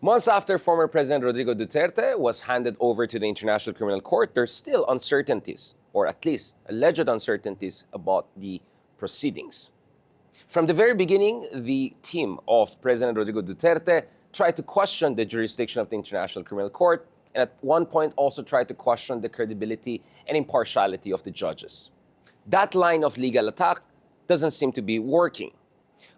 Months after former President Rodrigo Duterte was handed over to the International Criminal Court, there's still uncertainties, or at least alleged uncertainties, about the proceedings. From the very beginning, the team of President Rodrigo Duterte tried to question the jurisdiction of the International Criminal Court, and at one point also tried to question the credibility and impartiality of the judges. That line of legal attack doesn't seem to be working.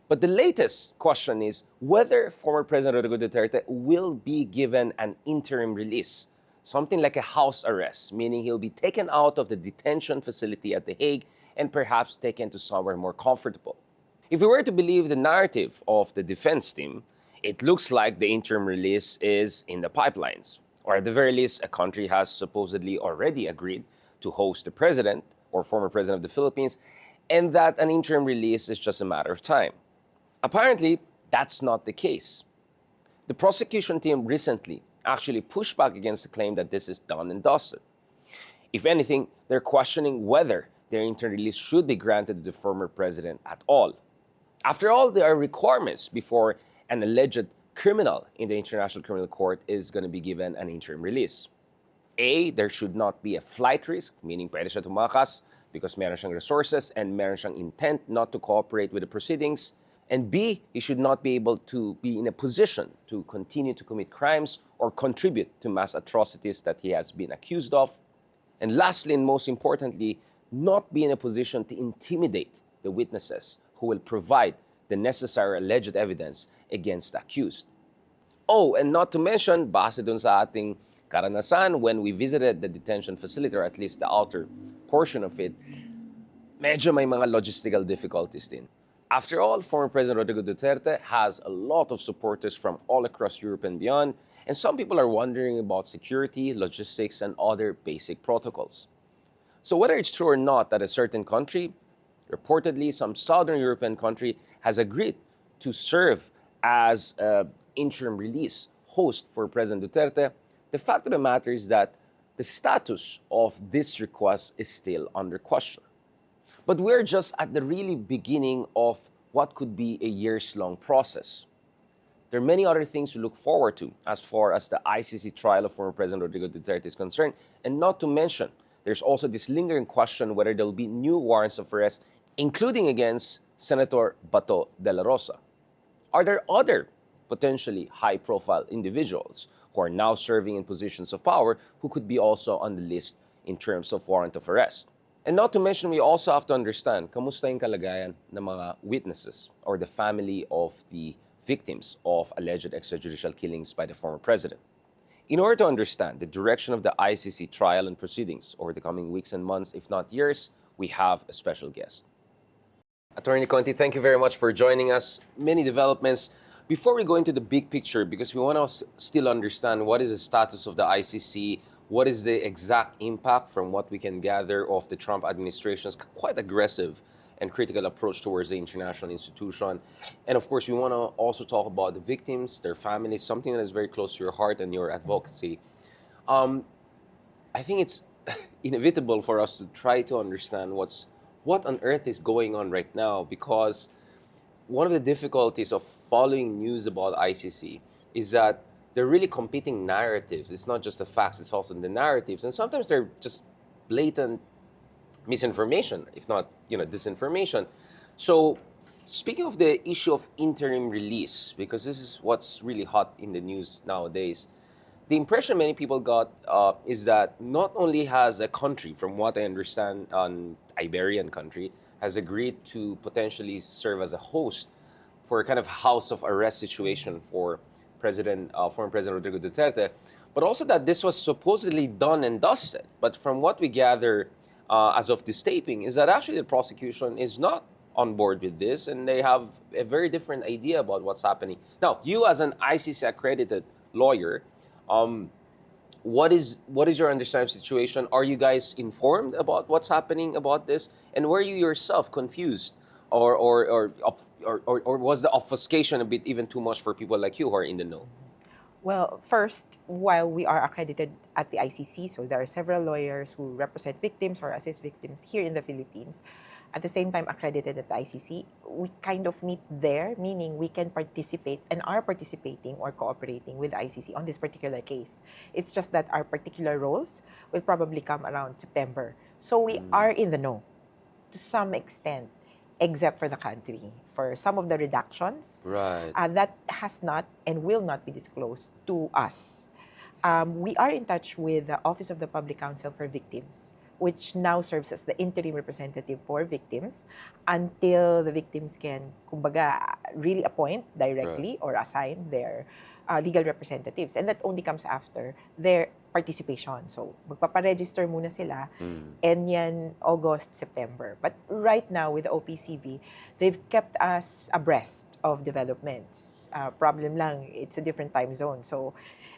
But the latest question is whether former President Rodrigo Duterte will be given an interim release, something like a house arrest, meaning he'll be taken out of the detention facility at The Hague and perhaps taken to somewhere more comfortable. If we were to believe the narrative of the defense team, it looks like the interim release is in the pipelines, or at the very least, a country has supposedly already agreed to host the president or former president of the Philippines, and that an interim release is just a matter of time. Apparently, that's not the case. The prosecution team recently actually pushed back against the claim that this is done and dusted. If anything, they're questioning whether their interim release should be granted to the former president at all. After all, there are requirements before an alleged criminal in the International Criminal Court is going to be given an interim release. A, there should not be a flight risk, meaning pwede siya tumakas because meron siyang resources and meron siyang intent not to cooperate with the proceedings. And B, he should not be able to be in a position to continue to commit crimes or contribute to mass atrocities that he has been accused of. And lastly, and most importantly, not be in a position to intimidate the witnesses who will provide the necessary alleged evidence against the accused. Oh, and not to mention, base dun sa ating karanasan, when we visited the detention facility, or at least the outer portion of it, medyo may mga logistical difficulties din. After all, former President Rodrigo Duterte has a lot of supporters from all across Europe and beyond, and some people are wondering about security, logistics, and other basic protocols. So whether it's true or not that a certain country, reportedly some Southern European country, has agreed to serve as an interim release host for President Duterte, the fact of the matter is that the status of this request is still under question. But we're just at the really beginning of what could be a years-long process. There are many other things to look forward to as far as the ICC trial of former President Rodrigo Duterte is concerned, and not to mention, there's also this lingering question whether there will be new warrants of arrest, including against Senator Bato de la Rosa. Are there other potentially high-profile individuals who are now serving in positions of power who could be also on the list in terms of warrant of arrest? And not to mention, we also have to understand, kamusta yung kalagayan ng mga witnesses or the family of the victims of alleged extrajudicial killings by the former president. In order to understand the direction of the ICC trial and proceedings over the coming weeks and months, if not years, we have a special guest. Attorney Conti, thank you very much for joining us. Many developments. Before we go into the big picture, because we want to still understand what is the status of the ICC, what is the exact impact from what we can gather of the Trump administration's quite aggressive and critical approach towards the international institution. And of course, we want to also talk about the victims, their families, something that is very close to your heart and your advocacy. I think it's inevitable for us to try to understand what on earth is going on right now, because one of the difficulties of following news about ICC is that they're really competing narratives. It's not just the facts, it's also the narratives. And sometimes they're just blatant misinformation, if not, disinformation. So speaking of the issue of interim release, because this is what's really hot in the news nowadays, the impression many people got is that not only has a country, from what I understand, an Iberian country, has agreed to potentially serve as a host for a kind of house of arrest situation for former President Rodrigo Duterte, but also that this was supposedly done and dusted. But from what we gather as of this taping is that actually the prosecution is not on board with this, and they have a very different idea about what's happening. Now, you as an ICC accredited lawyer, what is your understanding of the situation? Are you guys informed about what's happening about this? And were you yourself confused? Or was the obfuscation a bit even too much for people like you who are in the know? Well, first, while we are accredited at the ICC, so there are several lawyers who represent victims or assist victims here in the Philippines, at the same time accredited at the ICC, we kind of meet there, meaning we can participate and are participating or cooperating with the ICC on this particular case. It's just that our particular roles will probably come around September. So we are in the know to some extent, except for the country. For some of the reductions, Right. that has not and will not be disclosed to us. We are in touch with the Office of the Public Counsel for Victims, which now serves as the interim representative for victims until the victims can, kumbaga, really appoint directly or assign their legal representatives. And that only comes after their participation. So, magpaparegister muna sila, and yan August, September. But right now, with the OPCV, they've kept us abreast of developments. Problem lang, it's a different time zone. So,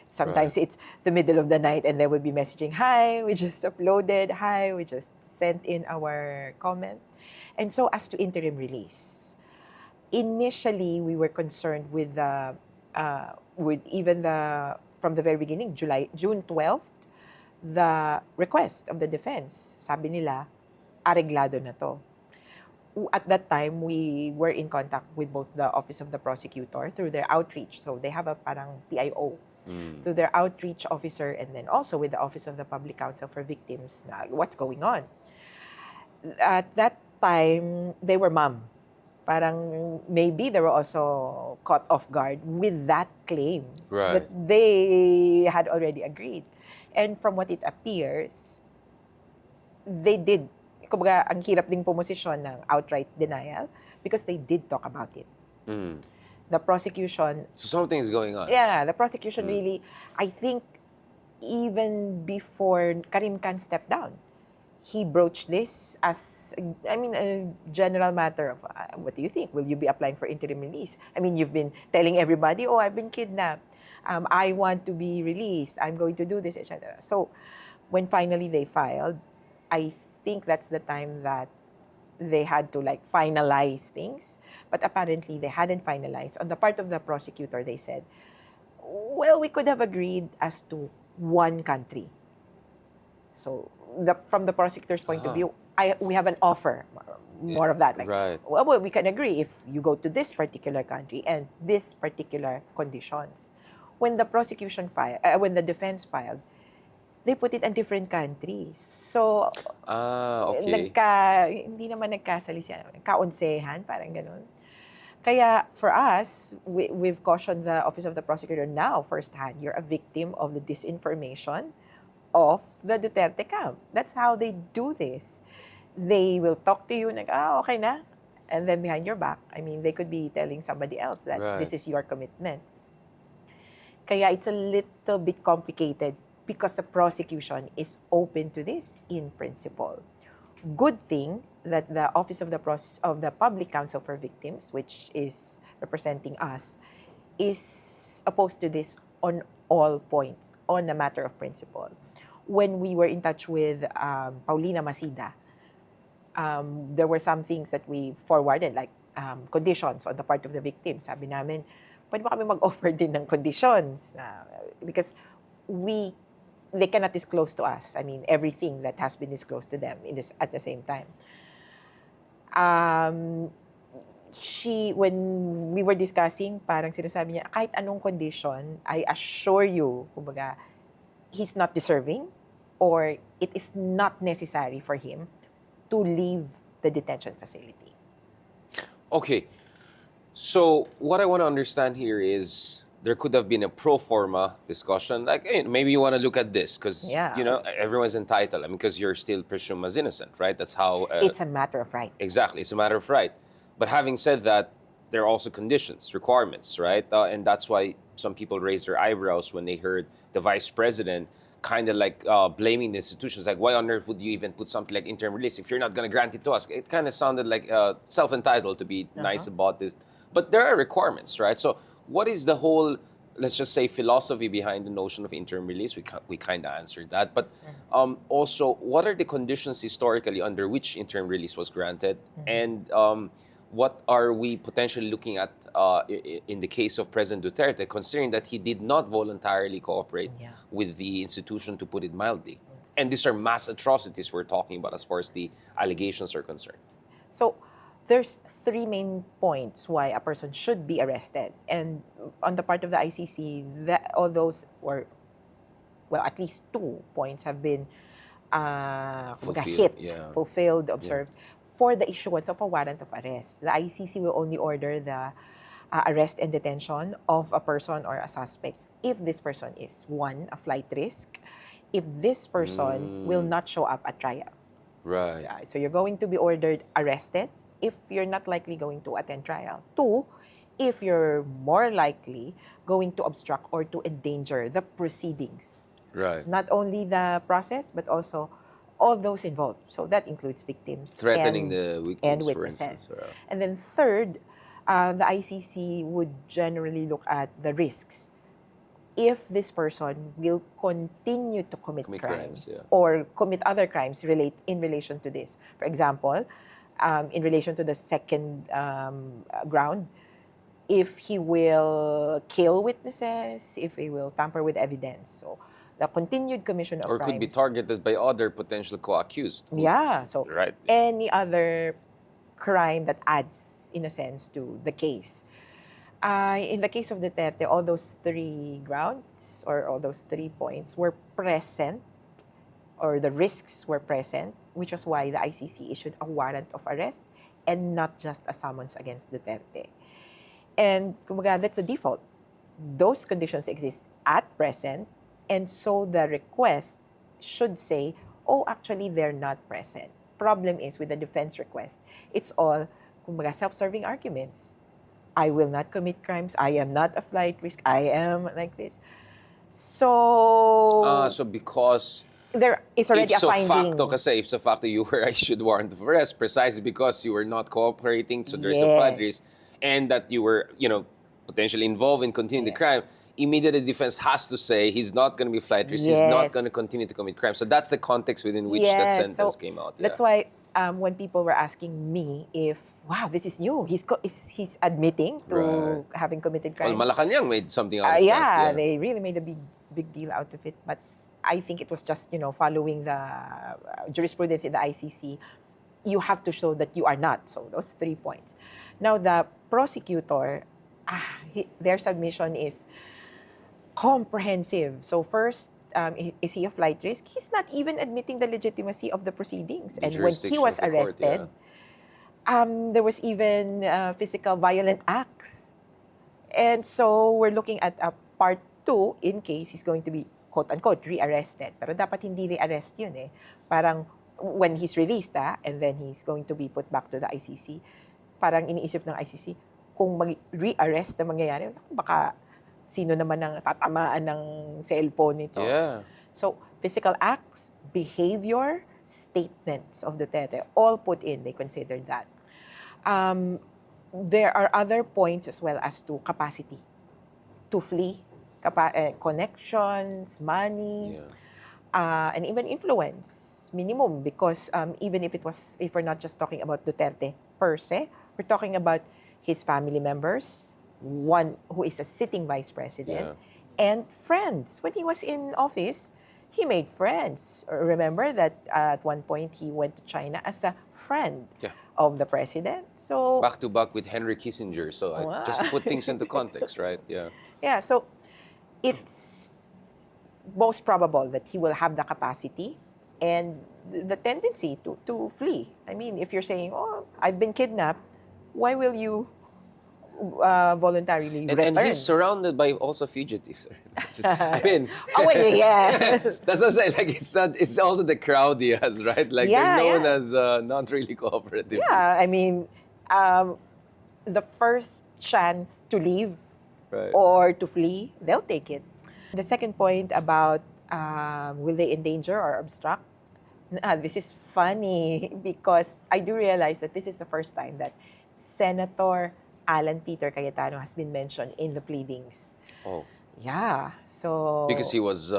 sometimes it's the middle of the night and they will be messaging, hi, we just uploaded, hi, we just sent in our comment. And so as to interim release, initially we were concerned with the, from the very beginning, June 12th, the request of the defense, sabi nila, areglado na to. At that time, we were in contact with both the Office of the Prosecutor through their outreach. So they have a parang PIO. To their outreach officer, and then also with the Office of the Public Counsel for Victims, na what's going on. At that time, they were mum. Parang maybe they were also caught off guard with that claim that they had already agreed. And from what it appears, they did. Kumbaga, ang hirap ding pumosisyon ng outright denial because they did talk about it. The prosecution... So something is going on. Yeah, the prosecution really, I think, even before Karim Khan stepped down, he broached this as, a general matter of, what do you think? Will you be applying for interim release? I mean, you've been telling everybody, oh, I've been kidnapped. I want to be released. I'm going to do this, etc. So, when finally they filed, I think that's the time that they had to finalize things, but apparently they hadn't finalized. On the part of the prosecutor, they said, well, we could have agreed as to one country. So from the prosecutor's point of view, we have an offer, more of that. Well, we can agree if you go to this particular country and this particular conditions. When the prosecution filed, when the defense filed, they put it in different countries. So, hindi naman nagkasalisihan, kaunsehan, parang ganun. Kaya, for us, we've cautioned the Office of the Prosecutor now, firsthand, you're a victim of the disinformation of the Duterte camp. That's how they do this. They will talk to you, okay na, and then behind your back, they could be telling somebody else that this is your commitment. Kaya, it's a little bit complicated because the prosecution is open to this in principle. Good thing that the Office of the Public Counsel for Victims, which is representing us, is opposed to this on all points, on a matter of principle. When we were in touch with Paulina Masida, there were some things that we forwarded, like conditions on the part of the victim. Sabi namin, pwede ba kami mag-offer din ng conditions? Because they cannot disclose to us, everything that has been disclosed to them at the same time. When we were discussing, parang sinasabi niya, kahit anong condition, I assure you, kumbaga, he's not deserving or it is not necessary for him to leave the detention facility. Okay. So what I want to understand here is there could have been a pro forma discussion. Maybe you want to look at this because, everyone's entitled. Because you're still presumed as innocent, right? That's how... it's a matter of right. Exactly. It's a matter of right. But having said that, there are also conditions, requirements, right? And that's why some people raised their eyebrows when they heard the vice president kind of blaming the institutions. Why on earth would you even put something like interim release if you're not going to grant it to us? It kind of sounded like self-entitled to be nice about this. But there are requirements, right? So what is the whole, let's just say, philosophy behind the notion of interim release? We kind of answered that. But also, what are the conditions historically under which interim release was granted? And what are we potentially looking at in the case of President Duterte, considering that he did not voluntarily cooperate with the institution, to put it mildly? And these are mass atrocities we're talking about as far as the allegations are concerned. So there's three main points why a person should be arrested. And on the part of the ICC, all those, or well, at least 2 points have been Fulfilled, yeah. fulfilled, observed, for the issuance of a warrant of arrest. The ICC will only order the arrest and detention of a person or a suspect if this person is, one, a flight risk, if this person will not show up at trial. Right. So you're going to be ordered arrested if you're not likely going to attend trial. 2, if you're more likely going to obstruct or to endanger the proceedings. Right. Not only the process, but also all those involved. So that includes victims. Threatening the victims, and for witnesses. instance. And then third, the ICC would generally look at the risks. If this person will continue to commit crimes or commit other crimes in relation to this. For example, in relation to the second ground, if he will kill witnesses, if he will tamper with evidence. So the continued commission of or crimes. could be targeted by other potential co-accused. Yeah. So right. any other crime that adds, in a sense, to the case. In the case of Duterte, all those 3 grounds or all those 3 points were present, or the risks were present, which was why the ICC issued a warrant of arrest and not just a summons against Duterte. And kumbaga, that's the default. Those conditions exist at present, and so the request should say, oh, actually, they're not present. Problem is, with the defense request, it's all kumbaga, self-serving arguments. I will not commit crimes. I am not a flight risk. I am like this. So... so because... there is already a finding. Facto kasi, ipso facto, you were issued warrant of arrest precisely because you were not cooperating, so there's a flight risk, and that you were, potentially involved in continuing the crime. Immediately, defense has to say he's not going to be flight risk. He's not going to continue to commit crime. So that's the context within which that sentence came out. That's why when people were asking me if, wow, this is new, he's admitting to having committed crimes. Well, Malacanang made something out of that. They really made a big deal out of it. But I think it was just, following the jurisprudence in the ICC, you have to show that you are not. So those 3 points. Now, the prosecutor, their submission is comprehensive. So first, is he a flight risk? He's not even admitting the legitimacy of the proceedings. And when he was arrested, there was even physical violent acts. And so we're looking at a part 2 in case he's going to be, quote-unquote, re-arrested. Pero dapat hindi re-arrest yun eh. Parang when he's released, and then he's going to be put back to the ICC, parang iniisip ng ICC, kung re-arrest na mangyayari, baka sino naman ang tatamaan ng cellphone nito. So, physical acts, behavior, statements of Duterte, all put in, they considered that. There are other points as well as to capacity to flee, connections, money, and even influence, minimum, because even if we're not just talking about Duterte per se, we're talking about his family members, one who is a sitting vice president, and friends. When he was in office, he made friends. Remember that at one point he went to China as a friend of the president. So back to back with Henry Kissinger. So just put things into context, right? Yeah. So it's most probable that he will have the capacity and the tendency to flee. I mean, if you're saying, "Oh, I've been kidnapped," why will you voluntarily return? And he's surrounded by also fugitives. I mean, that's what I'm saying. Like it's also the crowd he has, right? Like they're known as not really cooperative. Yeah, I mean, the first chance to leave or to flee, they'll take it. The second point about will they endanger or obstruct? This is funny because I do realize that this is the first time that Senator Alan Peter Cayetano has been mentioned in the pleadings. Oh. Yeah. So because he was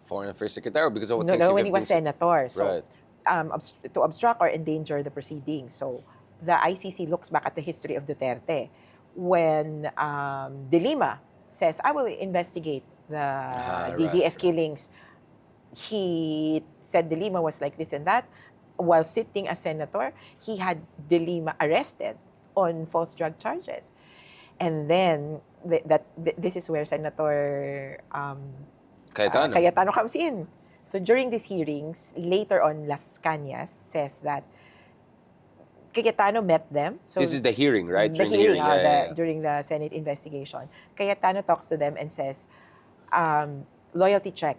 Foreign Affairs Secretary, or because of what No, when he was senator. So to obstruct or endanger the proceedings. So the ICC looks back at the history of Duterte when De Lima says, I will investigate the DDS killings. He said De Lima was like this and that. while sitting as senator, he had De Lima arrested on false drug charges. And then, this is where Senator Cayetano. Cayetano comes in. So during these hearings, later on, Las Cañas says that Cayetano met them. So This is the hearing, right? the During hearing, yeah. during the Senate investigation. Cayetano talks to them and says, loyalty check.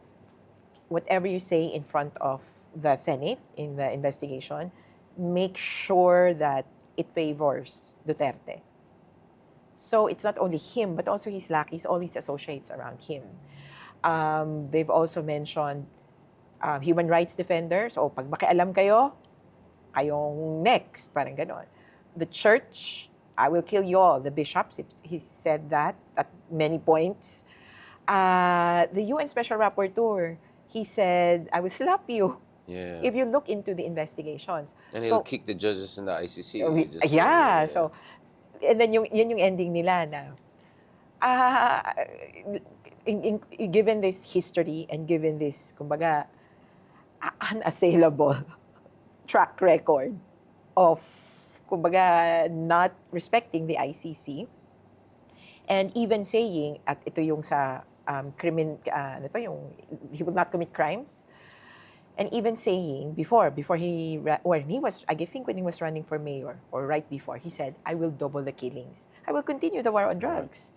Whatever you say in front of the Senate in the investigation, make sure that it favors Duterte. So it's not only him, but also his lackeys, all his associates around him. They've also mentioned human rights defenders. O pag makialam kayo, kayong next, parang ganon. The church, I will kill you all. The bishops, he said that at many points. The UN Special Rapporteur, he said, I will slap you if you look into the investigations. And he'll kick the judges in the ICC. So, and then yun yung ending nila na, given this history and given this, kumbaga, unassailable track record of, kumbaga, not respecting the ICC, and even saying, at ito yung sa he will not commit crimes, and even saying before he was, I think when he was running for mayor or right before, he said, I will double the killings. I will continue the war on drugs.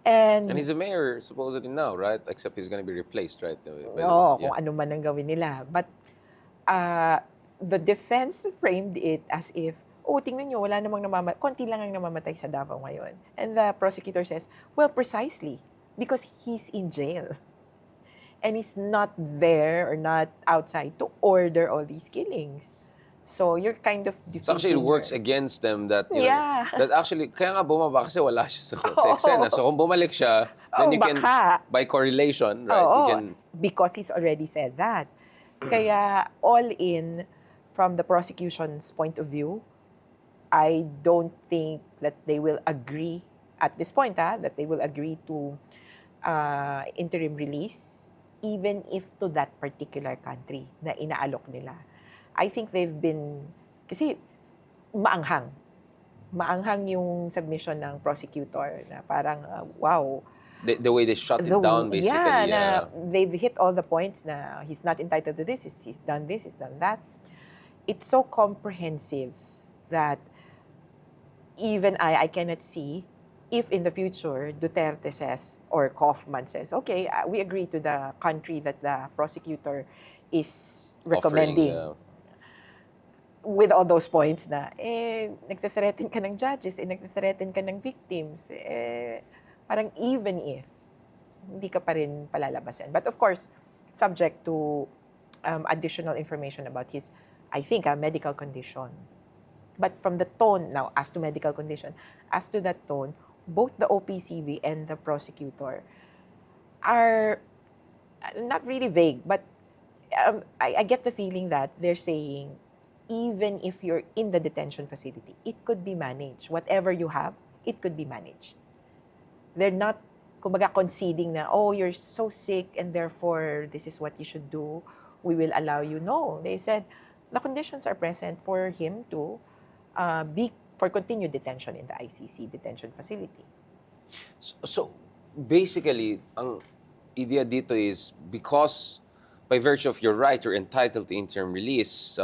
And he's a mayor supposedly now, right? Except he's going to be replaced, right? Kung ano man ang gawin nila. But the defense framed it as if, tingnan nyo, wala namang konti lang ang namamatay sa Davao ngayon. And the prosecutor says, well, precisely, because he's in jail. And he's not there or not outside to order all these killings. So you're kind of defeating. So actually, it works against them that, you know, that actually, kaya nga bumaba kasi wala siya sa eksena. So kung bumalik siya, then you can, by correlation, right, you can... Because he's already said that. Kaya all in, from the prosecution's point of view, I don't think that they will agree at this point, that they will agree to interim release, even if to that particular country na inaalok nila. I think they've been, kasi maanghang. Maanghang yung submission ng prosecutor na parang, wow. The way they shut it down, basically. Na they've hit all the points na he's not entitled to this, he's done this, he's done that. It's so comprehensive that even I cannot see if in the future Duterte says, or Kaufman says, okay, we agree to the country that the prosecutor is recommending. With all those points na, nagte-threaten ka ng judges, nagte-threaten ka ng victims, parang even if, hindi ka pa rin palalabasan. But of course, subject to additional information about his, I think, medical condition. But from the tone, now, as to medical condition, as to that tone, both the OPCV and the prosecutor are not really vague, but I get the feeling that they're saying, even if you're in the detention facility, it could be managed. Whatever you have, it could be managed. They're not, kumbaga, conceding na, you're so sick and therefore this is what you should do. We will allow you. No, they said the conditions are present for him to for continued detention in the ICC detention facility. So basically, ang idea dito is because by virtue of your right, you're entitled to interim release,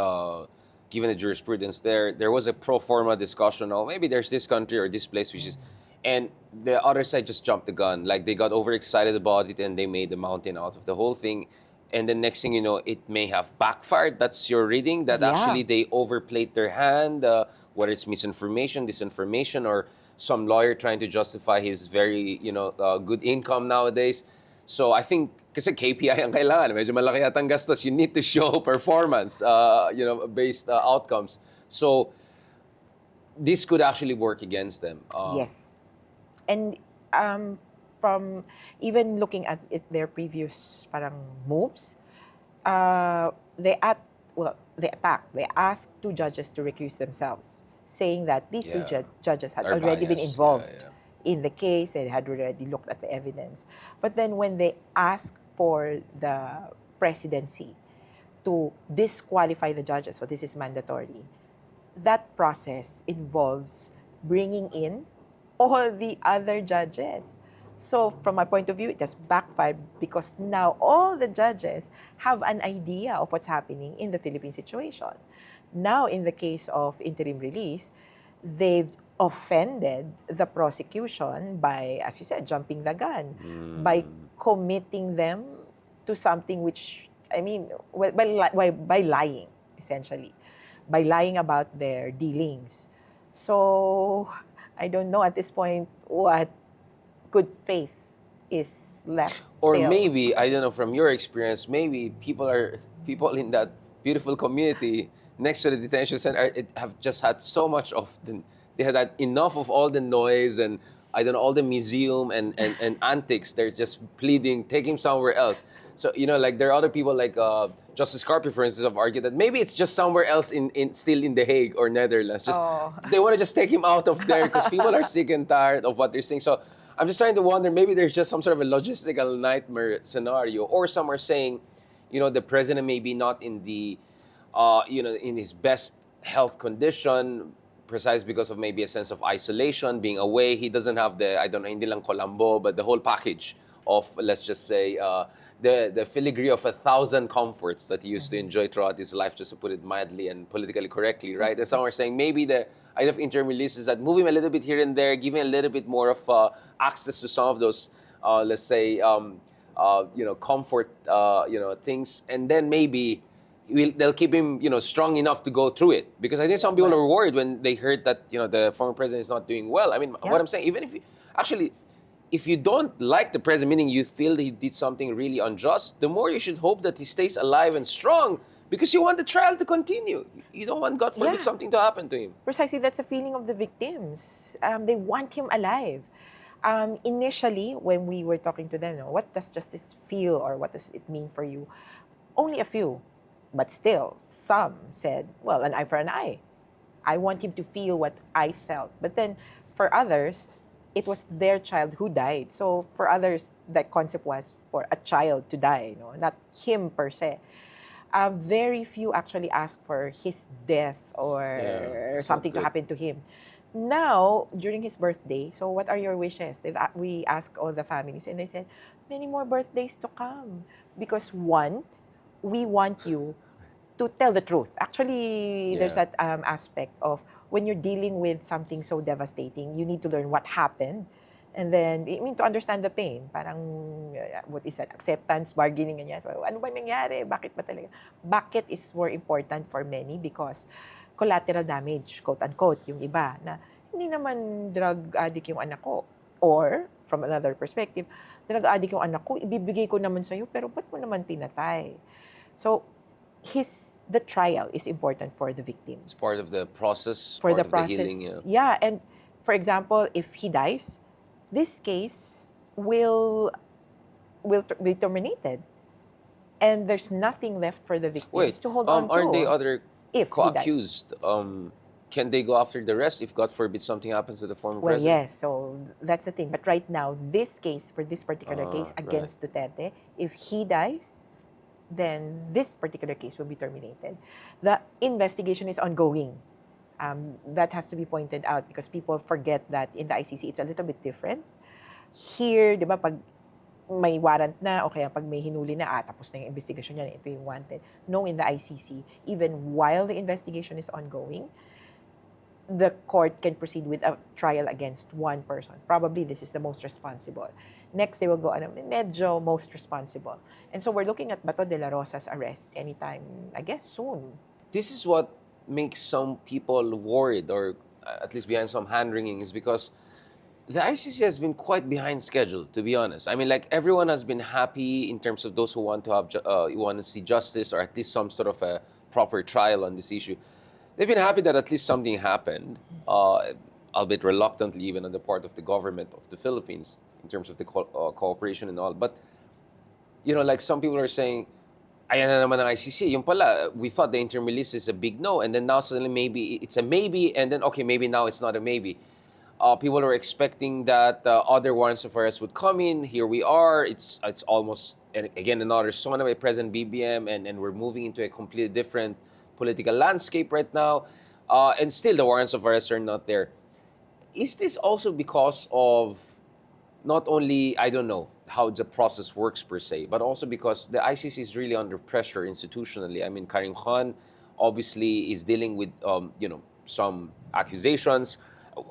given the jurisprudence there was a pro forma discussion of maybe there's this country or this place which is, and the other side just jumped the gun. Like they got overexcited about it and they made a mountain out of the whole thing. And the next thing you know, it may have backfired. That's your reading, that actually they overplayed their hand, whether it's misinformation, disinformation, or some lawyer trying to justify his very, good income nowadays. So I think, kasi KPI ang kailangan, medyo malaki yatang gastos. You need to show performance, based outcomes. So this could actually work against them. Yes. And from even looking at their previous parang moves, they asked two judges to recuse themselves, saying that these two judges had already been involved in the case and had already looked at the evidence. But then when they asked for the presidency, to disqualify the judges, so this is mandatory, that process involves bringing in all the other judges. So from my point of view, it has backfired because now all the judges have an idea of what's happening in the Philippine situation. Now, in the case of interim release, they've offended the prosecution by, as you said, jumping the gun, by committing them to something which, I mean, by lying, essentially, by lying about their dealings. So, I don't know at this point what good faith is left Or still. maybe, I don't know, from your experience, maybe people in that beautiful community next to the detention center have just had so much of they had enough of all the noise and I don't know, all the museum and antics. They're just pleading, take him somewhere else. So, like there are other people like Justice Carpy, for instance, have argued that maybe it's just somewhere else still in The Hague or Netherlands. Just they want to just take him out of there because people are sick and tired of what they're seeing. So I'm just trying to wonder, maybe there's just some sort of a logistical nightmare scenario, or some are saying, the president may be not in the, in his best health condition, precisely because of maybe a sense of isolation, being away. He doesn't have the, I don't know, hindi lang Colombo, but the whole package of, let's just say, the filigree of 1,000 comforts that he used to enjoy throughout his life, just to put it mildly and politically correctly, right? And some are saying maybe the idea of interim release is that move him a little bit here and there, give him a little bit more of access to some of those, let's say, comfort, things, and then maybe they'll keep him, strong enough to go through it. Because I think some people are worried when they heard that, the former president is not doing well. I mean, what I'm saying, even if you don't like the president, meaning you feel he did something really unjust, the more you should hope that he stays alive and strong, because you want the trial to continue. You don't want, God forbid, something to happen to him. Precisely, that's the feeling of the victims. They want him alive. Initially, when we were talking to them, what does justice feel or what does it mean for you? Only a few, but still, some said, well, an eye for an eye. I want him to feel what I felt. But then, for others, it was their child who died. So for others, the concept was for a child to die, not him per se. Very few actually asked for his death or something to happen to him. Now, during his birthday, so what are your wishes? We asked all the families and they said, many more birthdays to come. Because one, we want you to tell the truth. Actually, there's that aspect of when you're dealing with something so devastating, you need to learn what happened. And then, to understand the pain. Parang, what is that? Acceptance, bargaining, ganyan. So, ano ba nangyari? Bakit ba talaga? Bakit is more important for many because collateral damage, quote-unquote, yung iba, na hindi naman drug addict yung anak ko. Or, from another perspective, drug addict yung anak ko, ibibigay ko naman sa'yo, pero ba't mo naman pinatay? So, the trial is important for the victims. It's part of the process, for part the of process. the healing. Yeah, and for example, if he dies, this case will be terminated. And there's nothing left for the victims to hold on to. Aren't they other if co-accused? Can they go after the rest if, God forbid, something happens to the former president? Well, yes. So that's the thing. But right now, this case, for this particular case against Duterte, if he dies, then this particular case will be terminated. The investigation is ongoing. That has to be pointed out because people forget that in the ICC, it's a little bit different. Here, di ba, pag may warrant na, o kaya pag may hinuli na, tapos na yung investigation niya, ito yung wanted. No, in the ICC, even while the investigation is ongoing, the court can proceed with a trial against one person. Probably this is the most responsible. Next, they will go, medyo most responsible. And so we're looking at Bato de la Rosa's arrest anytime, I guess soon. This is what makes some people worried, or at least behind some hand-wringing, is because the ICC has been quite behind schedule, to be honest. I mean, like, everyone has been happy in terms of those who want to want to see justice or at least some sort of a proper trial on this issue. They've been happy that at least something happened, albeit reluctantly even on the part of the government of the Philippines in terms of the cooperation and all. But, like some people are saying, ayan na naman ang ICC. Yung pala, we thought the interim release is a big no, and then now suddenly maybe it's a maybe, and then, okay, maybe now it's not a maybe. People were expecting that other warrants of arrest would come in. Here we are. It's almost, and again, another SONA by President BBM, and we're moving into a completely different political landscape right now. And still, the warrants of arrest are not there. Is this also because of not only, I don't know how the process works per se, but also because the ICC is really under pressure institutionally? I mean, Karim Khan obviously is dealing with, some accusations,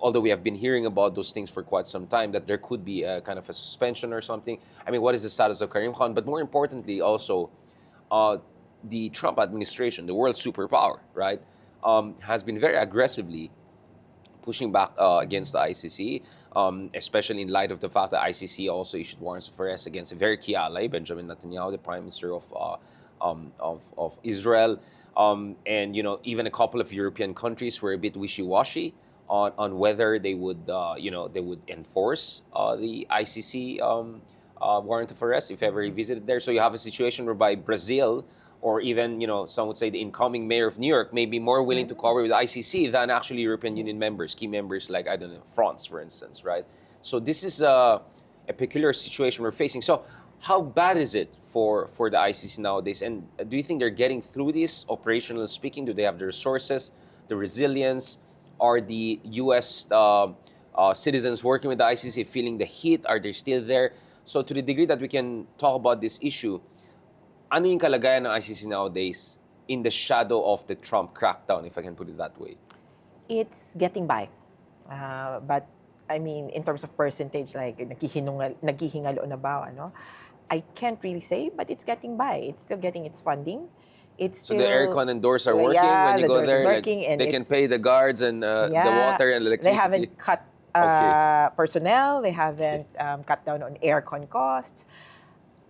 although we have been hearing about those things for quite some time, that there could be a kind of a suspension or something. I mean, what is the status of Karim Khan? But more importantly, also, the Trump administration, the world superpower, right, has been very aggressively pushing back against the ICC, especially in light of the fact that ICC also issued warrants of arrest against a very key ally, Benjamin Netanyahu, the Prime Minister of Israel, and even a couple of European countries were a bit wishy-washy on whether they would enforce the ICC warrant of arrest if ever he visited there. So you have a situation whereby Brazil, or even, some would say the incoming mayor of New York, may be more willing to cooperate with the ICC than actually European Union members, key members like, I don't know, France, for instance, right? So this is a peculiar situation we're facing. So how bad is it for the ICC nowadays? And do you think they're getting through this, operationally speaking? Do they have the resources, the resilience? Are the U.S. Citizens working with the ICC feeling the heat? Are they still there? So to the degree that we can talk about this issue, ano yung kalagayan ng ICC nowadays in the shadow of the Trump crackdown, if I can put it that way? It's getting by. But, I mean, in terms of percentage, like, naghihingalo na ba, I can't really say, but it's getting by. It's still getting its funding. It's So still, the aircon and doors are working when you the go doors are there? working, and they can it's- pay the guards and the water and They electricity? haven't cut personnel. They haven't cut down on aircon costs.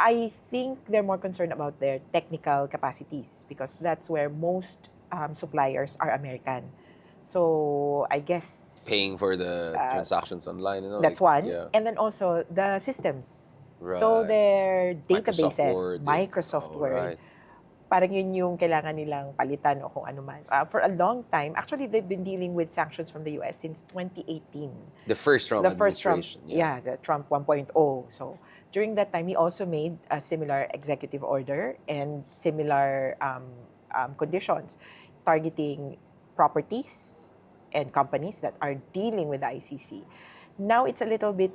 I think they're more concerned about their technical capacities because that's where most suppliers are American. So I guess Paying for the transactions online, that's like, one. Yeah. And then also the systems. Right. So their Microsoft databases, Word, Microsoft Word, right. parang yun yung kailangan nilang palitan o kung ano man. For a long time, actually they've been dealing with sanctions from the US since 2018. The first Trump The first Trump, administration. the Trump 1.0. So during that time, he also made a similar executive order and similar conditions targeting properties and companies that are dealing with the ICC. Now it's a little bit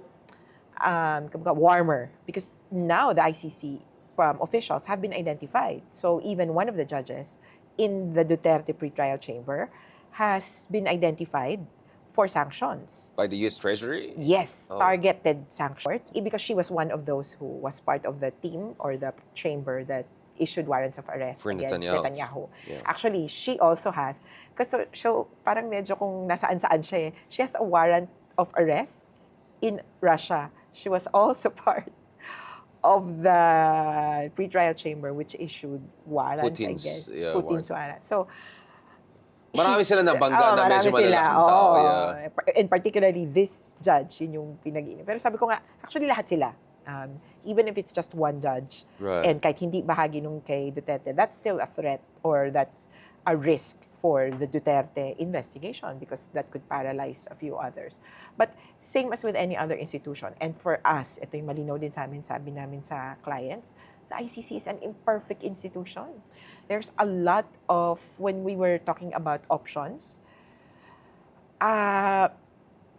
warmer because now the ICC officials have been identified. So even one of the judges in the Duterte pretrial chamber has been identified for sanctions. By the U.S. Treasury? Yes, Oh. targeted sanctions. Because she was one of those who was part of the team or the chamber that issued warrants of arrest For against Netanyahu. Yeah. Actually, she also has, kasi so, parang medyo kung nasaan-saan siya eh. She has a warrant of arrest in Russia. She was also part of the pretrial chamber which issued warrants, I guess. Putin's warrant. So, Marami sila nabangga na medyo marami sila. malalaking tao. Yeah. And particularly this judge, yun yung pinag-iinip. Pero sabi ko nga, actually lahat sila. Even if it's just one judge, Right. and kahit hindi bahagi nung kay Duterte, that's still a threat or that's a risk for the Duterte investigation because that could paralyze a few others. But same as with any other institution, and for us, ito yung malinaw din sa amin, sabi namin sa clients, the ICC is an imperfect institution. There's a lot of, when we were talking about options,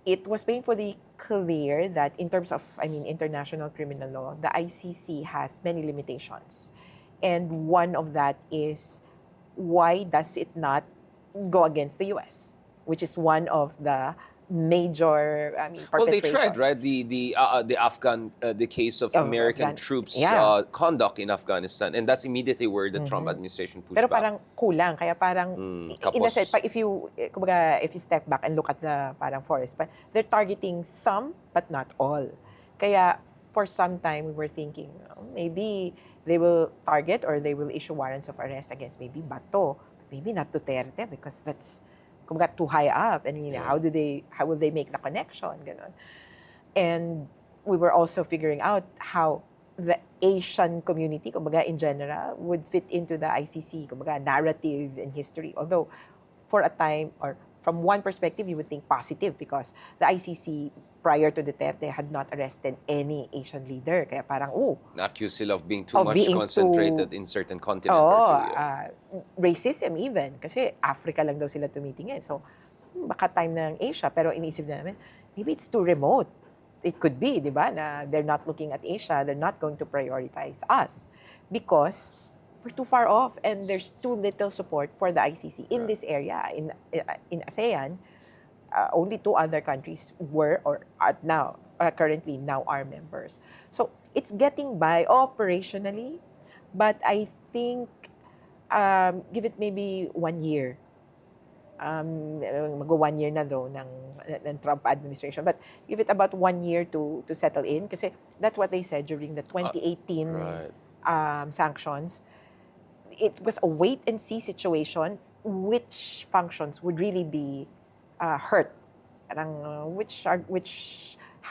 it was painfully clear that in terms of, international criminal law, the ICC has many limitations. And one of that is, why does it not go against the US, which is one of the major, Well, they perpetrators. tried, right? The case of American Afghan- troops yeah. conduct in Afghanistan, and that's immediately where the Trump administration pushed Pero back. parang kulang, kaya parang in a kapos. sense, if you step back and look at the parang forest, but they're targeting some but not all. Kaya for some time we were thinking maybe they will target or they will issue warrants of arrest against maybe Bato, but maybe not Duterte because that's too high up, and how will they make the connection, ganon. And we were also figuring out how the Asian community, in general, would fit into the ICC, narrative and history. Although, for a time, or from one perspective, you would think positive because the ICC prior to Duterte had not arrested any Asian leader. Kaya parang, Accused sila of being too Of much being concentrated in certain continent or two. Yeah. Racism even. Kasi Africa lang daw sila tumitingin. So, baka time ng Asia. Pero inisip na namin, maybe it's too remote. It could be, di ba, na they're not looking at Asia, they're not going to prioritize us because we're too far off and there's too little support for the ICC in this area. In ASEAN, only 2 other countries were or are now, currently now are members. So it's getting by operationally, but I think give it maybe 1 year. Mag 1 year na though ng Trump administration, but give it about 1 year to settle in kasi that's what they said during the 2018 sanctions. It was a wait and see situation. Which functions would really be hurt? How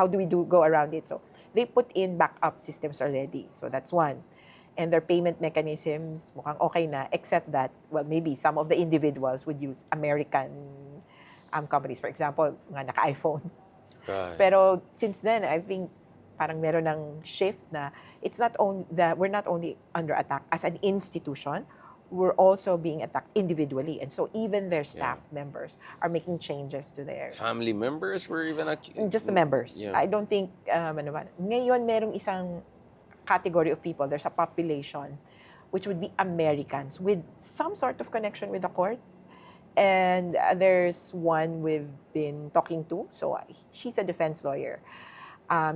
do we go around it? So they put in backup systems already. So that's one. And their payment mechanisms mukhang okay na, except that, well, maybe some of the individuals would use American companies. For example, mga naka-iPhone. Right. Pero since then, I think parang meron ng shift na it's not only that we're not only under attack as an institution, we're also being attacked individually. And so even their staff members are making changes to their... Family members were even accused? Just the members. Yeah. I don't think, ngayon merong isang category of people, there's a population which would be Americans with some sort of connection with the court. And there's one we've been talking to. So she's a defense lawyer.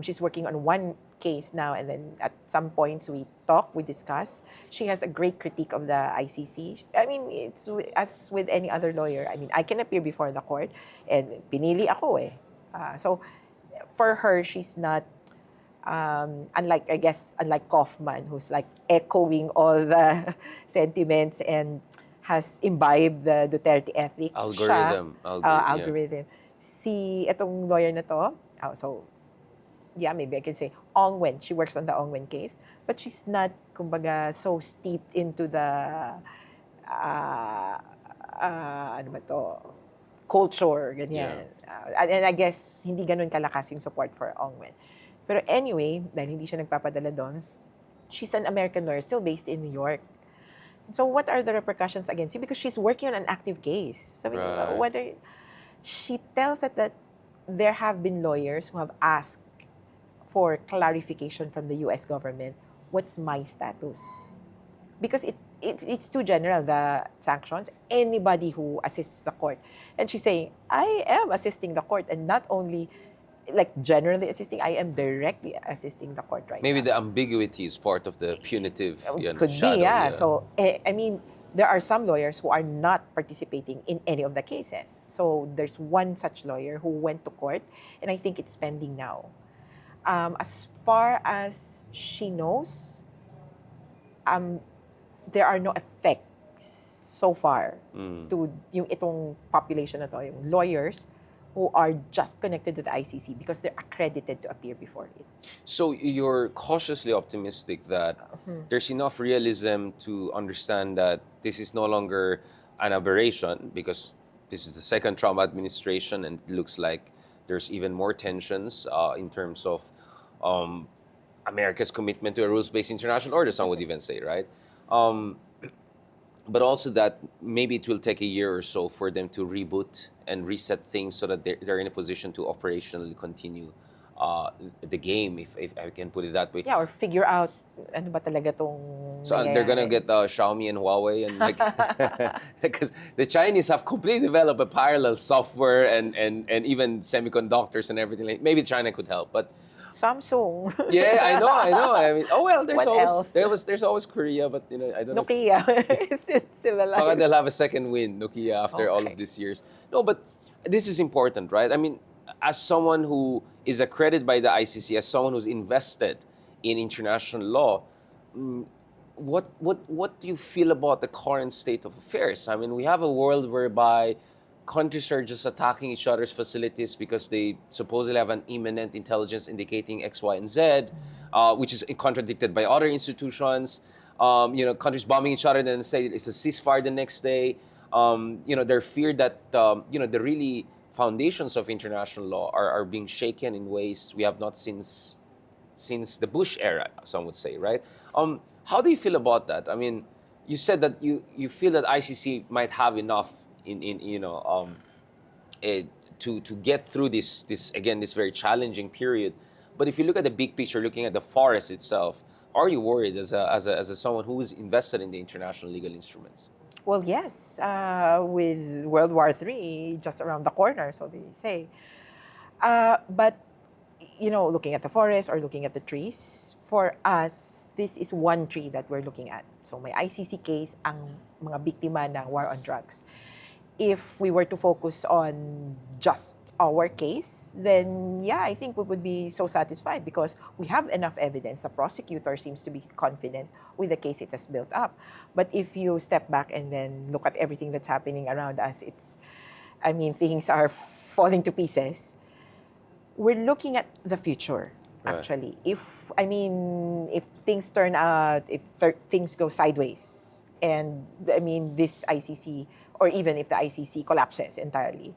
She's working on one case now, and then at some points we talk, we discuss. She has a great critique of the ICC. I mean, it's as with any other lawyer. I mean, I can appear before the court, and pinili ako eh. So for her, she's not, unlike Kaufman, who's like echoing all the sentiments and has imbibed the Duterte ethic. Algorithm. Algorithm. Itong lawyer na to, so yeah, maybe I can say Ong Wen. She works on the Ong Wen case, but she's not, kumbaga, so steeped into the culture, ganyan. And I guess hindi ganun kalakas yung support for Ong Wen. Pero anyway, dahil hindi siya nagpapadala doon, she's an American lawyer still based in New York. So what are the repercussions against you? Because she's working on an active case. So she tells us that there have been lawyers who have asked for clarification from the U.S. government, what's my status? Because it's too general, the sanctions, anybody who assists the court. And she's saying, I am assisting the court, and not only like generally assisting, I am directly assisting the court right Maybe now. the ambiguity is part of the punitive Could shadow. be, yeah. So, I mean, there are some lawyers who are not participating in any of the cases. So there's one such lawyer who went to court, and I think it's pending now. As far as she knows, there are no effects so far to yung itong population na to, yung lawyers who are just connected to the ICC because they're accredited to appear before it. So you're cautiously optimistic that there's enough realism to understand that this is no longer an aberration because this is the second Trump administration and it looks like there's even more tensions in terms of America's commitment to a rules-based international order, some would even say, right? But also that maybe it will take a year or so for them to reboot and reset things so that they're in a position to operationally continue the game, if I can put it that way. Yeah, or figure out ano ba talaga tong So they're gonna get Xiaomi and Huawei and like because the Chinese have completely developed a parallel software and even semiconductors and everything. Like, maybe China could help, but Samsung. yeah, I know. I mean, there's What always else? there's always Korea, but I don't know. Nokia is still Baka alive. they'll have a second win, Nokia, after all of these years. No, but this is important, right? I mean, as someone who is accredited by the ICC, as someone who's invested in international law, what do you feel about the current state of affairs? I mean, we have a world whereby countries are just attacking each other's facilities because they supposedly have an imminent intelligence indicating X, Y, and Z, which is contradicted by other institutions. Countries bombing each other, then say it's a ceasefire the next day. They're feared that the really foundations of international law are being shaken in ways we have not since the Bush era, some would say, right? How do you feel about that? I mean, you said that you feel that ICC might have enough eh, to get through this very challenging period. But if you look at the big picture, looking at the forest itself, are you worried as a someone who is invested in the international legal instruments? Well, yes, with World War III just around the corner, so they say. But, looking at the forest or looking at the trees, for us, this is one tree that we're looking at. So may ICC case ang mga biktima ng war on drugs. If we were to focus on just our case, then yeah, I think we would be so satisfied because we have enough evidence. The prosecutor seems to be confident with the case it has built up. But if you step back and then look at everything that's happening around us, things are falling to pieces. We're looking at the future, actually. If things turn out, if things go sideways, and this ICC, or even if the ICC collapses entirely,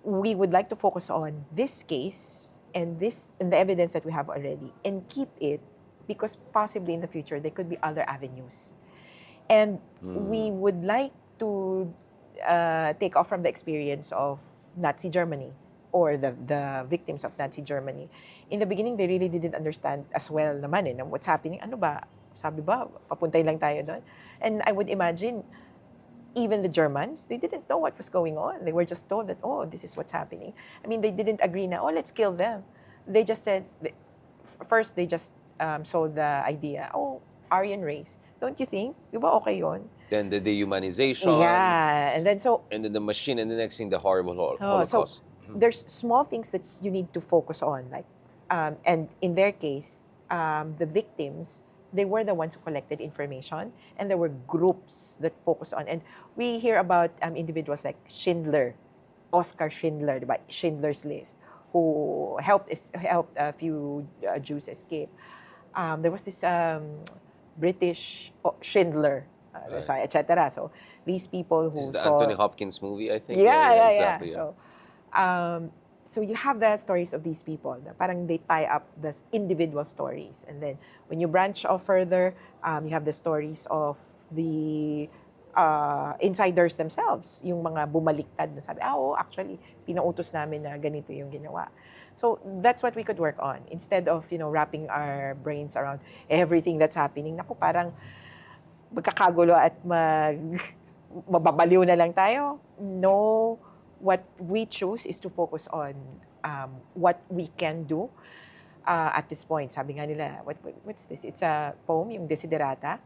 we would like to focus on this case and the evidence that we have already and keep it because possibly in the future there could be other avenues. And we would like to take off from the experience of Nazi Germany or the victims of Nazi Germany. In the beginning, they really didn't understand as well naman what's happening. Ano ba? Sabi ba, papuntay lang tayo doon? And I would imagine even the Germans, they didn't know what was going on. They were just told that, oh, this is what's happening. They didn't agree na, oh, let's kill them. They just said, first they just saw the idea, oh, Aryan race. Don't you think? Di ba okay yun? Then the dehumanization. Yeah, and then the machine, and the next thing, the horrible Holocaust. So there's small things that you need to focus on, like, and in their case, the victims, they were the ones who collected information, and there were groups that focused on. And we hear about individuals like Schindler, Oscar Schindler, diba? Schindler's List, who helped a few Jews escape. There was this British Schindler, etc. So these people who This is the saw Anthony Hopkins movie, I think. Yeah. Exactly, So you have the stories of these people. Parang they tie up the individual stories. And then when you branch off further, you have the stories of the insiders themselves. Yung mga bumaliktad na sabi, actually, pinautos namin na ganito yung ginawa. So that's what we could work on. Instead of, wrapping our brains around everything that's happening. Naku, parang magkakagulo at mababaliw na lang tayo. No. What we choose is to focus on what we can do at this point. Sabi nga nila, what's this? It's a poem, yung Desiderata.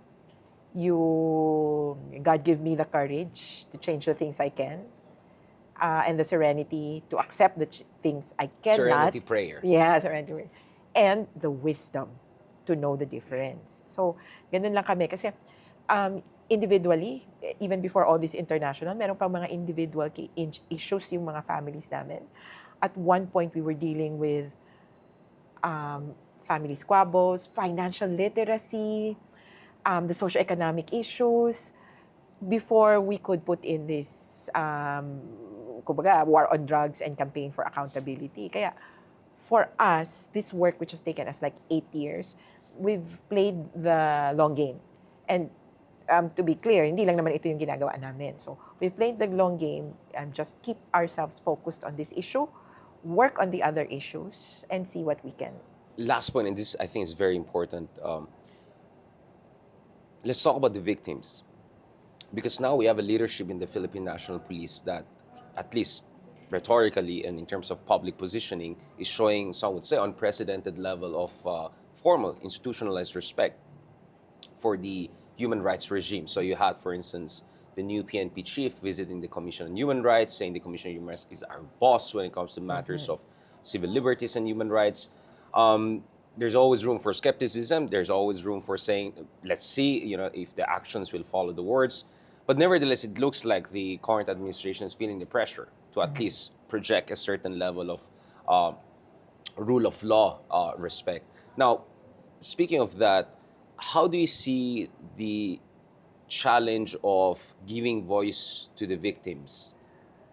God give me the courage to change the things I can, and the serenity to accept the things I cannot. Serenity prayer. Yeah, serenity prayer. And the wisdom to know the difference. So, ganun lang kami. Kasi, individually, even before all this international, meron pang mga individual issues yung mga families namin. At one point, we were dealing with family squabbles, financial literacy, the socioeconomic issues, before we could put in this war on drugs and campaign for accountability. Kaya, for us, this work, which has taken us like 8 years, we've played the long game. And to be clear, hindi lang naman ito yung ginagawa namin. So, we've played the long game and just keep ourselves focused on this issue, work on the other issues, and see what we can. Last point, and this I think is very important. Let's talk about the victims. Because now we have a leadership in the Philippine National Police that, at least rhetorically and in terms of public positioning, is showing, some would say, unprecedented level of formal, institutionalized respect for the human rights regime. So you had, for instance, the new PNP chief visiting the Commission on Human Rights, saying the Commission on Human Rights is our boss when it comes to matters of civil liberties and human rights. There's always room for skepticism. There's always room for saying, let's see, if the actions will follow the words. But nevertheless, it looks like the current administration is feeling the pressure to at least project a certain level of rule of law respect. Now, speaking of that, how do you see the challenge of giving voice to the victims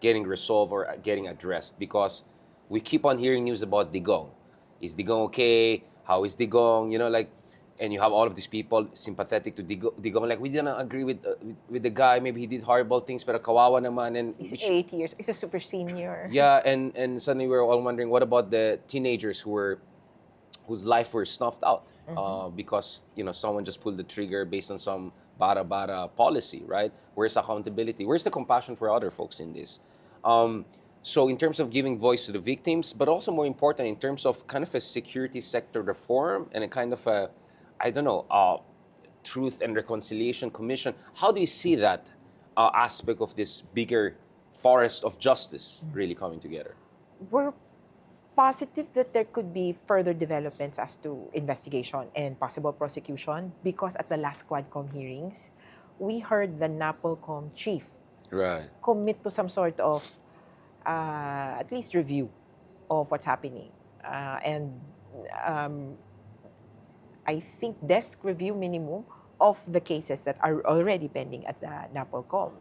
getting resolved or getting addressed? Because we keep on hearing news about Digong. Is Digong okay? How is Digong? You know, like, and you have all of these people sympathetic to Digong. Like, we didn't agree with the guy. Maybe he did horrible things, pero kawawa naman. And He's 8 years. He's a super senior. yeah, and suddenly we're all wondering, what about the teenagers whose life were snuffed out because, you know, someone just pulled the trigger based on some bara policy, right? Where's accountability? Where's the compassion for other folks in this? So in terms of giving voice to the victims, but also more important in terms of kind of a security sector reform and a kind of a, I don't know, Truth and Reconciliation Commission. How do you see that aspect of this bigger forest of justice really coming together? We're positive that there could be further developments as to investigation and possible prosecution, because at the last Quadcom hearings, we heard the Napolcom chief commit to some sort of at least review of what's happening. And I think desk review minimum of the cases that are already pending at the Napolcom.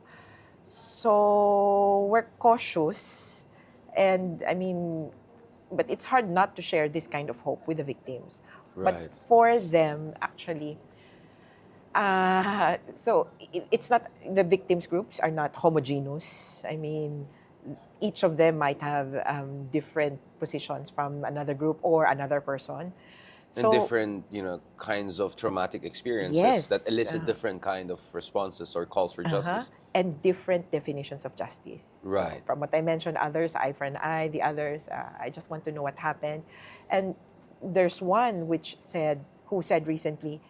So we're cautious, and I mean, but it's hard not to share this kind of hope with the victims. But for them, actually, so it's not, the victims groups are not homogeneous. I mean, each of them might have different positions from another group or another person. And different, you know, kinds of traumatic experiences that elicit different kind of responses or calls for justice. And different definitions of justice. Right. So from what I mentioned, others, eye for an eye, the others, I just want to know what happened. And there's one who said recently,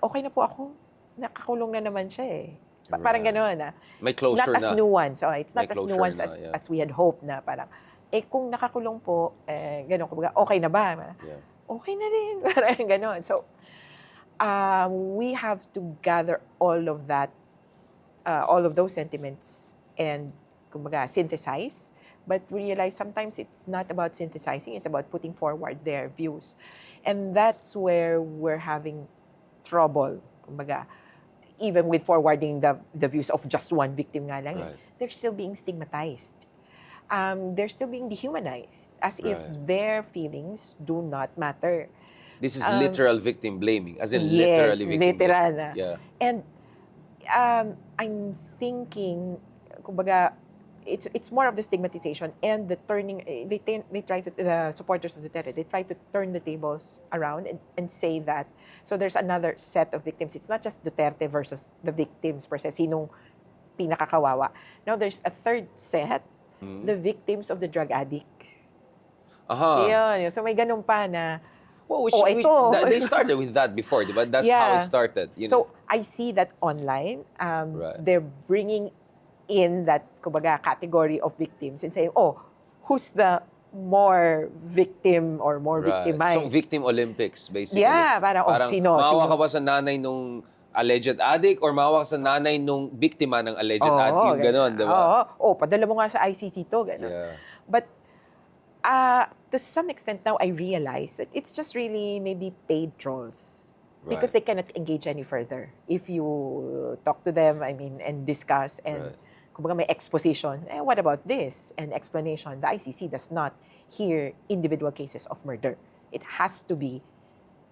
okay na po ako, nakakulong na naman siya eh. Parang gano'n. May closure not as nuanced. It's not as nuanced as we had hoped na parang, kung nakakulong po, gano'n, kumbaga, okay na ba? Okay na rin. Parang gano'n. So, we have to gather all of that, all of those sentiments and, kumbaga, synthesize. But we realize sometimes it's not about synthesizing, it's about putting forward their views. And that's where we're having trouble, kumbaga. Even with forwarding the views of just one victim nga lang, they're still being stigmatized. They're still being dehumanized, as if their feelings do not matter. This is literal victim blaming, as in literally victim blaming. Yeah. And I'm thinking, kumbaga, it's more of the stigmatization and the turning. They try to, the supporters of Duterte, they try to turn the tables around and say that. So there's another set of victims. It's not just Duterte versus the victims per se, sinong pinakakawawa. Now there's a third set, the victims of the drug addicts. Yun. So may ganun pa na, they started with that before, but that's how it started. You know? So I see that online, they're bringing in that, kumbaga, category of victims and saying, who's the more victim or more victimized? So victim Olympics, basically. Yeah, parang sino? Maawa ka ba sa nanay nung alleged addict or maawa ka sa nanay nung biktima ng alleged addict? Yung ganon, di ba? Padala mo nga sa ICC to, ganon. Yeah. But to some extent now, I realize that it's just really maybe paid trolls. Because they cannot engage any further. If you talk to them, I mean, and discuss and kumbaga may exposition, what about this? And explanation, the ICC does not hear individual cases of murder. It has to be,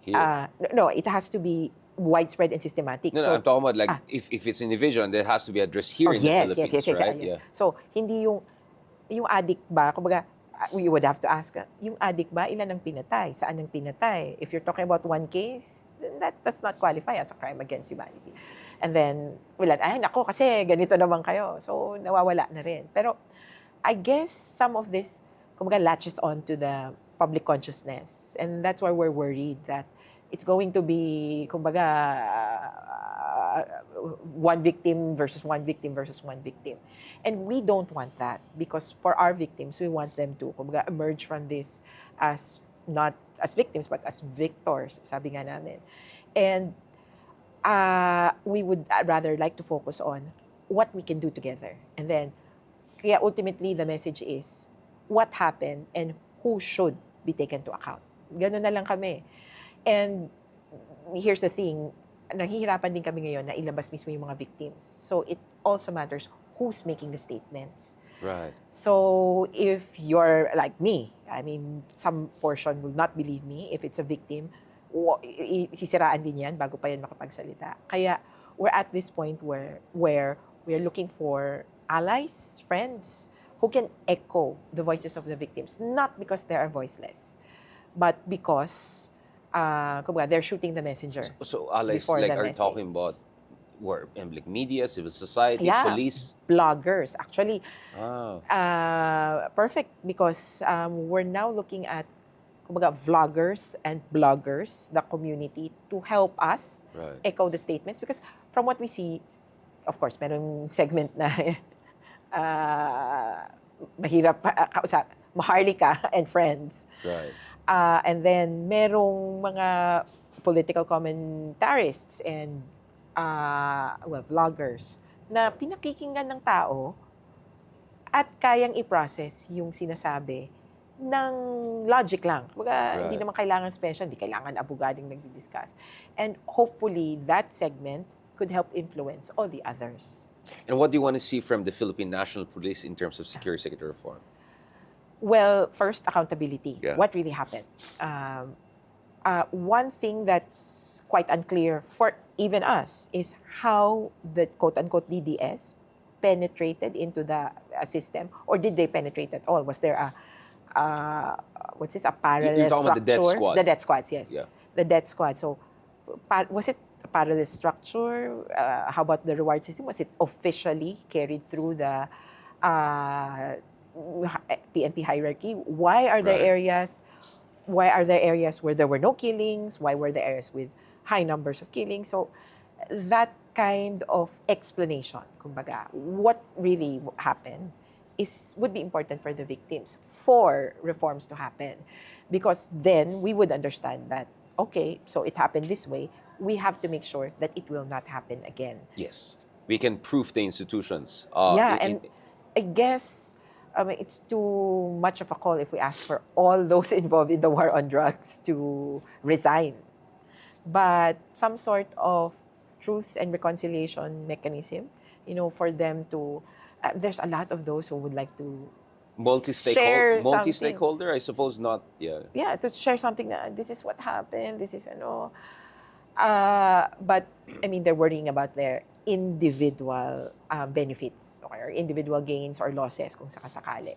it has to be widespread and systematic. No, I'm talking about like, if it's individual, there has to be addressed here in the Philippines, right? Yeah. So, hindi yung addict ba, kumbaga, we would have to ask, yung addict ba, ilan ang pinatay? Saan ang pinatay? If you're talking about one case, then that does not qualify as a crime against humanity. And then, nako, kasi ganito naman kayo. So, nawawala na rin. Pero, I guess some of this, kumbaga, latches on to the public consciousness. And that's why we're worried that it's going to be, kumbaga, one victim versus one victim versus one victim. And we don't want that, because for our victims, we want them to, kumbaga, emerge from this as not as victims, but as victors, sabi nga namin. And we would rather like to focus on what we can do together. And then, kaya ultimately, the message is what happened and who should be taken to account. Ganun na lang kami. And here's the thing, nahihirapan din kami ngayon na ilabas mismo yung mga victims. So it also matters who's making the statements. Right. So if you're like me, I mean, some portion will not believe me. If it's a victim, sisiraan din yan bago pa yan makapagsalita. Kaya we're at this point where we're looking for allies, friends, who can echo the voices of the victims, not because they are voiceless, but because kumbaga, they're shooting the messenger. So allies before like the are message. talking about where like media, civil society, Yeah. police. Bloggers, actually. Ah. Perfect because we're now looking at kumbaga, vloggers and bloggers, the community, to help us Right. echo the statements. Because from what we see, of course, merong segment na mahirap kausap, Maharlika and friends. Right. And then merong mga political commentarists and vloggers na pinakikinggan ng tao at kayang i-process yung sinasabi ng logic lang. Kumbaga, hindi Right. naman kailangan special, hindi kailangan abogading nagdi-discuss. And hopefully, that segment could help influence all the others. And what do you want to see from the Philippine National Police in terms of security sector reform? Well, first, accountability. Yeah. What really happened? One thing that's quite unclear for even us is how the quote-unquote DDS penetrated into the system, or did they penetrate at all? Was there a what's this, a parallel You're talking structure? about the death squad. The death squads, yes. Yeah. The death squad. So, was it a parallel structure? How about the reward system? Was it officially carried through the PNP hierarchy? Why are there Right. areas? Why are there areas where there were no killings? Why were there areas with high numbers of killings? So, that kind of explanation, kumbaga, what really happened would be important for the victims for reforms to happen. Because then we would understand that, okay, so it happened this way, we have to make sure that it will not happen again. Yes. We can proof the institutions. And I guess it's too much of a call if we ask for all those involved in the war on drugs to resign. But some sort of truth and reconciliation mechanism, for them to, there's a lot of those who would like to share something. Multi-stakeholder, I suppose not. Yeah. Yeah, to share something na this is what happened, this is but I mean, they're worrying about their individual benefits or individual gains or losses kung sakasakali.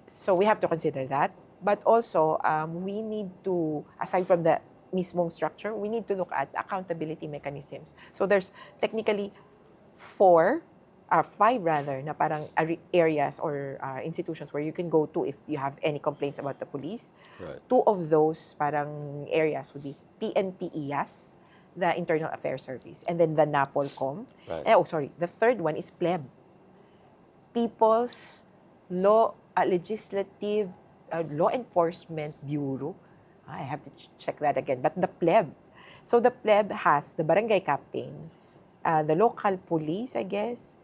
So we have to consider that. But also, we need to, aside from the mismong structure, we need to look at accountability mechanisms. So there's technically 5 rather, na parang areas or institutions where you can go to if you have any complaints about the police. Right. 2 of those parang areas would be PNP-IAS, the Internal Affairs Service, and then the Napolcom. Right. The third one is PLEB, People's Legislative Law Enforcement Bureau. I have to check that again. But the PLEB. So the PLEB has the barangay captain, the local police, I guess,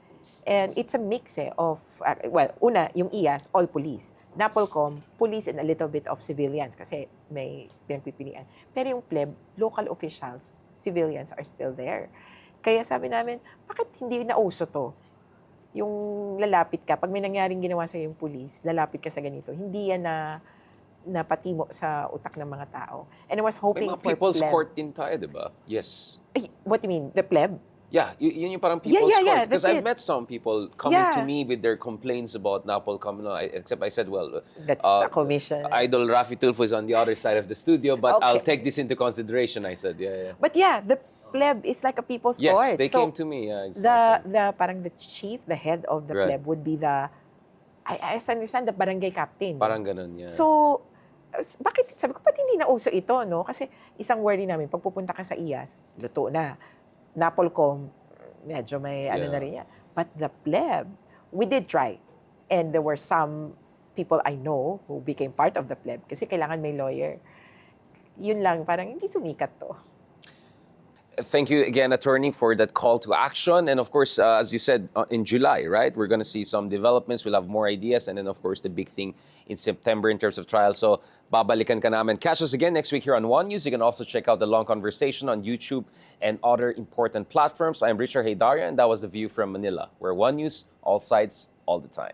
and it's a mix of, una, yung IAS, all police. Napolcom, police and a little bit of civilians kasi may pinagpipilian. Pero yung PLEB, local officials, civilians are still there. Kaya sabi namin, bakit hindi nauso to? Yung lalapit ka, pag may nangyaring ginawa sa yung police, lalapit ka sa ganito. Hindi yan na patimo sa utak ng mga tao. And I was hoping May mga for people's PLEB. court din tayo, di ba? Yes. Ay, what do you mean? The PLEB? Yeah, yun yung parang people's Yeah, court. Because that's I've it. met some people coming to Yeah. me with their complaints about Napolcom. Except I said, well, That's a commission. Idol Rafi Tulfo is on the other side of the studio, but I'll Okay. take this into consideration, I said. Yeah. But yeah, the PLEB is like a people's Yes, court. they So came to me. Yeah, exactly. the parang the chief, the head of the Right. PLEB would be I understand, the barangay captain. Parang ganun, yeah. So, bakit, sabi ko, ba't hindi nauso ito, no? Kasi isang worry namin, pag pupunta ka sa IAS, luto na. Napolcom, medyo may ano na rin yan. But the PLEB, we did try. And there were some people I know who became part of the PLEB kasi kailangan may lawyer. Yun lang, parang hindi sumikat to. Thank you again, attorney, for that call to action. And of course, as you said, in July, right, we're going to see some developments. We'll have more ideas. And then, of course, the big thing in September in terms of trial. So, babalikan ka namin. Catch us again next week here on One News. You can also check out the long conversation on YouTube and other important platforms. I'm Richard Haydaria, and that was The View from Manila, where One News, all sides, all the time.